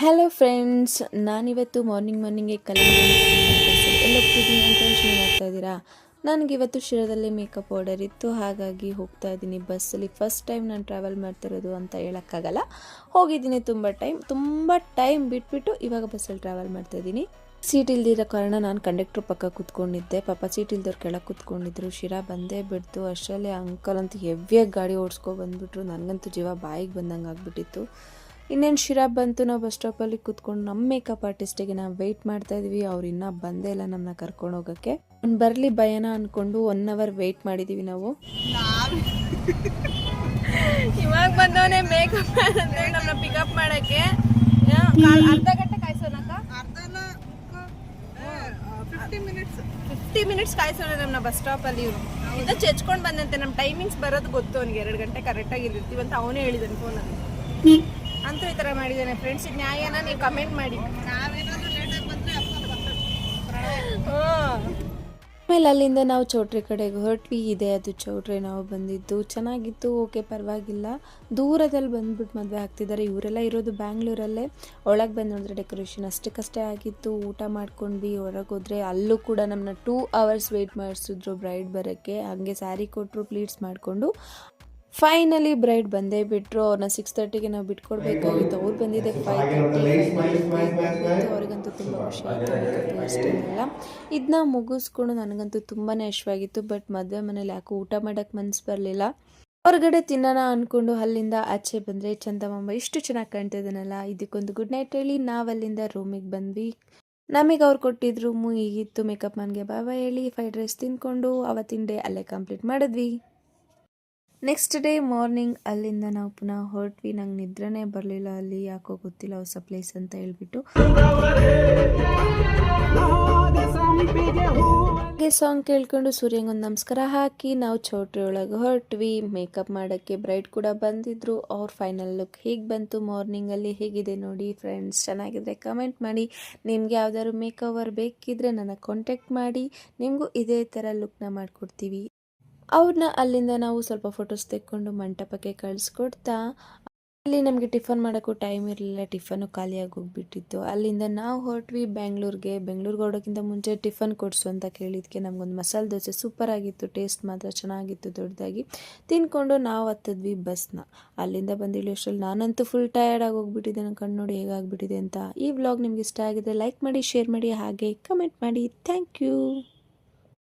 Hello friends, ನಾನಿವತ್ತು ಮಾರ್ನಿಂಗ್ಗೆ ಎಲ್ಲೋಗ್ತಿದ್ದೀನಿ ಅಂತ ಯೋಚನೆ ಮಾಡ್ತಾ ಇದ್ದೀರಾ? ನನಗಿವತ್ತು ಶಿರದಲ್ಲಿ ಮೇಕಪ್ ಆರ್ಡರ್ ಇತ್ತು, ಹಾಗಾಗಿ ಹೋಗ್ತಾ ಇದ್ದೀನಿ ಬಸ್ಸಲ್ಲಿ. ಫಸ್ಟ್ ಟೈಮ್ ನಾನು ಟ್ರಾವೆಲ್ ಮಾಡ್ತಿರೋದು ಅಂತ ಹೇಳೋಕ್ಕಾಗಲ್ಲ. ಹೋಗಿದ್ದೀನಿ ತುಂಬ ಟೈಮ್ ಬಿಟ್ಬಿಟ್ಟು ಇವಾಗ ಬಸ್ಸಲ್ಲಿ ಟ್ರಾವೆಲ್ ಮಾಡ್ತಾ ಇದ್ದೀನಿ. ಸೀಟ್ ಇಲ್ದಿರೋ ಕಾರಣ ನಾನು ಕಂಡಕ್ಟ್ರ್ ಪಕ್ಕ ಕೂತ್ಕೊಂಡಿದ್ದೆ. ಪಾಪ ಸೀಟ್ ಇಲ್ದವ್ರು ಕೆಳಗೆ ಕೂತ್ಕೊಂಡಿದ್ರು. ಶಿರಾ ಬಂದೇ ಬಿಡ್ತು. ಅಷ್ಟರಲ್ಲೇ ಅಂಕಲ್ ಅಂತೂ ಹೆವಿಯಾಗಿ ಗಾಡಿ ಓಡಿಸ್ಕೊಬಂದ್ಬಿಟ್ರು. ನನಗಂತೂ ಜೀವ ಬಾಯಿಗೆ ಬಂದಂಗೆ ಆಗ್ಬಿಟ್ಟಿತ್ತು. ಇನ್ನೇನು ಶಿರಾ ಬಂತು. ನಾವು ಬಸ್ ಸ್ಟಾಪಲ್ಲಿ ಕೂತ್ಕೊಂಡು ನಮ್ಮ ಮೇಕಪ್ ಆರ್ಟಿಸ್ಟಿಗೆ ನಾವು ವೆಯ್ಟ್ ಮಾಡ್ತಾ ಇದ್ವಿ. ಅವ್ರು ಇನ್ನೂ ಬಂದೇ ಇಲ್ಲ ನಮ್ಮನ್ನ ಕರ್ಕೊಂಡು ಹೋಗೋಕ್ಕೆ. ಅವ್ನು ಬರಲಿ ಭಯನ ಅಂದ್ಕೊಂಡು 1 ಅವರ್ ವೆಯ್ಟ್ ಮಾಡಿದ್ದೀವಿ ನಾವು. ಇವಾಗ ಬಂದವನೇ ಮೇಕಪ್ ನಮ್ಮನ್ನ ಪಿಕಪ್ ಮಾಡೋಕ್ಕೆ. ಅರ್ಧ ಗಂಟೆ ಕಾಯಿಸೋನಕ್ಕ, 50 ಮಿನಿಟ್ಸ್ ಕಾಯಿಸೋಣ ನಮ್ಮನ್ನ ಬಸ್ ಸ್ಟಾಪಲ್ಲಿ. ಇವರು ಇಂದ ಚೆಚ್ಕೊಂಡು ಬಂದಂತೆ. ನಮ್ಮ ಟೈಮಿಂಗ್ಸ್ ಬರೋದು ಗೊತ್ತು ಅವನಿಗೆ, 2 ಗಂಟೆ ಕರೆಕ್ಟಾಗಿ ಇರ್ತೀವಿ ಅಂತ ಅವನೇ ಹೇಳಿದ್ದಾನೆ ಫೋನಲ್ಲಿ. ಅಂತೂ ಈ ಥರ ಮಾಡಿದ್ದಾನೆ ಫ್ರೆಂಡ್ಸ್. ಇದು ನ್ಯಾಯನ ನೀವು ಕಮೆಂಟ್ ಮಾಡಿ. ಆಮೇಲೆ ಅಲ್ಲಿಂದ ನಾವು ಚೌಟ್ರಿ ಕಡೆಗೆ ಹೊರಟ್ವಿ. ಇದೆ ಅದು ಚೌಟ್ರಿ ನಾವು ಬಂದಿದ್ದು. ಚೆನ್ನಾಗಿತ್ತು, ಓಕೆ ಪರವಾಗಿಲ್ಲ. ದೂರದಲ್ಲಿ ಬಂದ್ಬಿಟ್ಟು ಮದುವೆ ಆಗ್ತಿದ್ದಾರೆ. ಇವರೆಲ್ಲ ಇರೋದು ಬ್ಯಾಂಗ್ಳೂರಲ್ಲೇ. ಒಳಗೆ ಬಂದು ನೋಡಿದ್ರೆ ಡೆಕೋರೇಷನ್ ಅಷ್ಟಕ್ಕಷ್ಟೇ ಆಗಿತ್ತು. ಊಟ ಮಾಡ್ಕೊಂಡ್ವಿ, ಹೊರಗೆ ಹೋದ್ರೆ ಅಲ್ಲೂ ಕೂಡ ನಮ್ಮನ್ನ 2 ಅವರ್ಸ್ ವೆಯ್ಟ್ ಮಾಡಿಸಿದ್ರು ಬ್ರೈಡ್ ಬರೋಕ್ಕೆ. ಹಾಗೆ ಸ್ಯಾರಿ ಕೊಟ್ಟರು, ಪ್ಲೀಟ್ಸ್ ಮಾಡಿಕೊಂಡು. ಫೈನಲಿ ಬ್ರೈಡ್ ಬಂದೇ ಬಿಟ್ಟರು. ಅವ್ರನ್ನ 6:30ಗೆ ನಾವು ಬಿಟ್ಕೊಡ್ಬೇಕಾಗಿತ್ತು. ಅವ್ರು ಬಂದಿದ್ದೆ 5:30. ಅವ್ರಿಗಂತೂ ತುಂಬ ಖುಷಿ ಆಯಿತು. ಅಷ್ಟೇನೆಲ್ಲ ಇದನ್ನ ಮುಗಿಸ್ಕೊಂಡು ನನಗಂತೂ ತುಂಬಾ ಇಷ್ಟವಾಗಿತ್ತು. ಬಟ್ ಮದುವೆ ಮನೇಲಿ ಯಾಕೋ ಊಟ ಮಾಡೋಕ್ಕೆ ಮನಸ್ಸು ಬರಲಿಲ್ಲ. ಹೊರಗಡೆ ತಿನ್ನೋಣ ಅಂದ್ಕೊಂಡು ಅಲ್ಲಿಂದ ಆಚೆ ಬಂದರೆ ಚಂದಮಾಮ ಇಷ್ಟು ಚೆನ್ನಾಗಿ ಕಾಣ್ತಿದ್ದಾನಲ್ಲ, ಇದಕ್ಕೊಂದು ಗುಡ್ ನೈಟ್ ಹೇಳಿ ನಾವಲ್ಲಿಂದ ರೂಮಿಗೆ ಬಂದ್ವಿ. ನಮಗೆ ಅವ್ರು ಕೊಟ್ಟಿದ್ದು ರೂಮು ಹೀಗಿತ್ತು. ಮೇಕಪ್ ಮನ್ಗೆ ಬಾಬಾ ಹೇಳಿ ಫ್ರೈಡ್ ರೈಸ್ ತಿಂದ್ಕೊಂಡು ಅವತ್ತಿನ ಡೇ ಅಲ್ಲೇ ಕಂಪ್ಲೀಟ್ ಮಾಡಿದ್ವಿ. ನೆಕ್ಸ್ಟ್ ಡೇ ಮಾರ್ನಿಂಗ್ ಅಲ್ಲಿಂದ ನಾವು ಪುನಃ ಹೊರಟ್ವಿ. ನಂಗೆ ನಿದ್ರೆನೇ ಬರಲಿಲ್ಲ. ಅಲ್ಲಿ ಯಾಕೋ ಗೊತ್ತಿಲ್ಲ, ಹೊಸ ಪ್ಲೇಸ್ ಅಂತ ಹೇಳ್ಬಿಟ್ಟು ಹಾಗೆ ಸಾಂಗ್ ಕೇಳ್ಕೊಂಡು ಸೂರ್ಯಂಗೊಂದು ನಮಸ್ಕಾರ ಹಾಕಿ ನಾವು ಚೌಟ್ರಿ ಒಳಗೆ ಹೊರಟ್ವಿ. ಮೇಕಪ್ ಮಾಡೋಕ್ಕೆ ಬ್ರೈಡ್ ಕೂಡ ಬಂದಿದ್ರು. ಅವ್ರ ಫೈನಲ್ ಲುಕ್ ಹೇಗೆ ಬಂತು ಮಾರ್ನಿಂಗಲ್ಲಿ ಹೇಗಿದೆ ನೋಡಿ ಫ್ರೆಂಡ್ಸ್. ಚೆನ್ನಾಗಿದ್ರೆ ಕಮೆಂಟ್ ಮಾಡಿ. ನಿಮ್ಗೆ ಯಾವ್ದಾದ್ರು ಮೇಕ್ ಓವರ್ ಬೇಕಿದ್ರೆ ನನಗೆ ಕಾಂಟ್ಯಾಕ್ಟ್ ಮಾಡಿ, ನಿಮಗೂ ಇದೇ ಥರ ಲುಕ್ನ ಮಾಡಿಕೊಡ್ತೀವಿ. ಅವ್ರನ್ನ ಅಲ್ಲಿಂದ ನಾವು ಸ್ವಲ್ಪ ಫೋಟೋಸ್ ತೆಕ್ಕೊಂಡು ಮಂಟಪಕ್ಕೆ ಕಳಿಸ್ಕೊಡ್ತಾ, ಅಲ್ಲಿ ನಮಗೆ ಟಿಫನ್ ಮಾಡೋಕ್ಕೂ ಟೈಮ್ ಇರಲಿಲ್ಲ. ಟಿಫನ್ನು ಖಾಲಿಯಾಗಿ ಹೋಗ್ಬಿಟ್ಟಿತ್ತು. ಅಲ್ಲಿಂದ ನಾವು ಹೊರಟ್ವಿ ಬೆಂಗಳೂರಿಗೆ ಹೊರಡೋಕ್ಕಿಂತ ಮುಂಚೆ ಟಿಫನ್ ಕೊಡಿಸು ಅಂತ ಕೇಳಿದ್ದಕ್ಕೆ ನಮಗೊಂದು ಮಸಾಲೆ ದೋಸೆ ಸೂಪರ್ ಆಗಿತ್ತು. ಟೇಸ್ಟ್ ಮಾತ್ರ ಚೆನ್ನಾಗಿತ್ತು, ದೊಡ್ಡದಾಗಿ ತಿಂದ್ಕೊಂಡು ನಾವು ಹತ್ತಿದ್ವಿ ಬಸ್ನ. ಅಲ್ಲಿಂದ ಬಂದಿಳಿ ಅಷ್ಟರಲ್ಲಿ ನಾನಂತೂ ಫುಲ್ ಟಯರ್ಡ್ ಆಗಿ ಹೋಗ್ಬಿಟ್ಟಿದ್ದೆ. ನನ್ನ ಕಣ್ಣು ನೋಡಿ ಹೇಗಾಗ್ಬಿಟ್ಟಿದೆ ಅಂತ. ಈ ವ್ಲಾಗ್ ನಿಮ್ಗೆ ಇಷ್ಟ ಆಗಿದ್ರೆ ಲೈಕ್ ಮಾಡಿ, ಶೇರ್ ಮಾಡಿ, ಹಾಗೆ ಕಮೆಂಟ್ ಮಾಡಿ. Thank you.